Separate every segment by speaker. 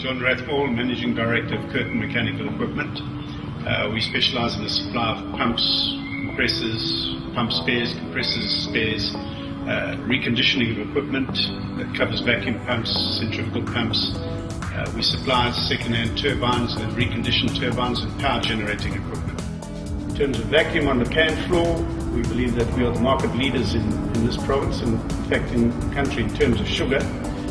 Speaker 1: John Rathball, Managing Director of Kirton Mechanical Equipment. We specialise in the supply of pumps, compressors, pump spares, compressors, spares, reconditioning of equipment that covers vacuum pumps, centrifugal pumps. We supply second-hand turbines and reconditioned turbines and power generating equipment. In terms of vacuum on the can floor, we believe that we are the market leaders in this province and in fact in the country in terms of sugar,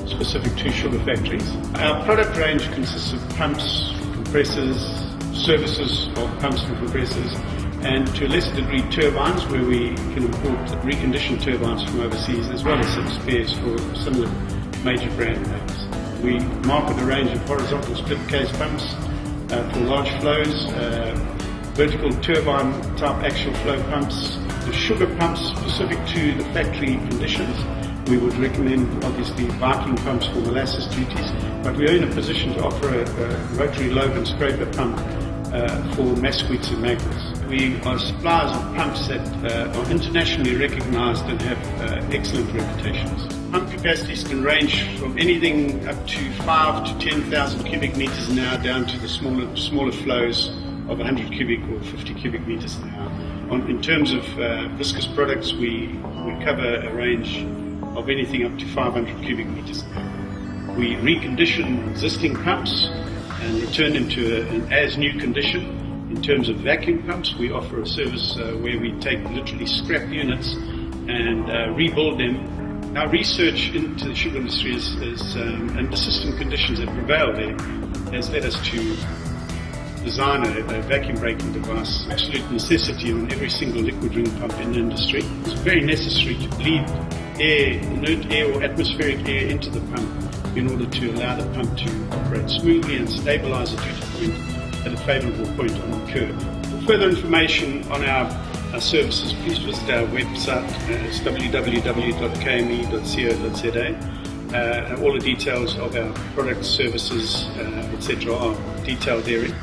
Speaker 1: specific to sugar factories. Our product range consists of pumps, compressors, services of pumps and compressors, and to a lesser degree turbines, where we can import reconditioned turbines from overseas, as well as some spares for some of the major brand names. We market a range of horizontal split case pumps for large flows, vertical turbine type axial flow pumps, the sugar pumps specific to the factory conditions. We would recommend obviously Viking pumps for molasses duties, but we are in a position to offer a rotary lobe and scraper pump for mass squeaks and magnets. We are suppliers of pumps that are internationally recognised and have excellent reputations. Pump capacities can range from anything up to 5 to 10,000 cubic metres an hour down to the smaller flows of 100 cubic or 50 cubic metres an hour. In terms of viscous products, we cover a range of anything up to 500 cubic metres an hour. We recondition existing pumps and return them to an as-new condition. In terms of vacuum pumps, we offer a service where we take literally scrap units and rebuild them. Our research into the sugar industry and the system conditions that prevail there has led us to design a vacuum braking device, absolute necessity on every single liquid ring pump in the industry. It's very necessary to bleed air, inert air or atmospheric air into the pump in order to allow the pump to operate smoothly and stabilise the duty point at a favourable point on the curve. For further information on our services, please visit our website, it's www.kme.co.za. All the details of our products, services, etc. are detailed therein.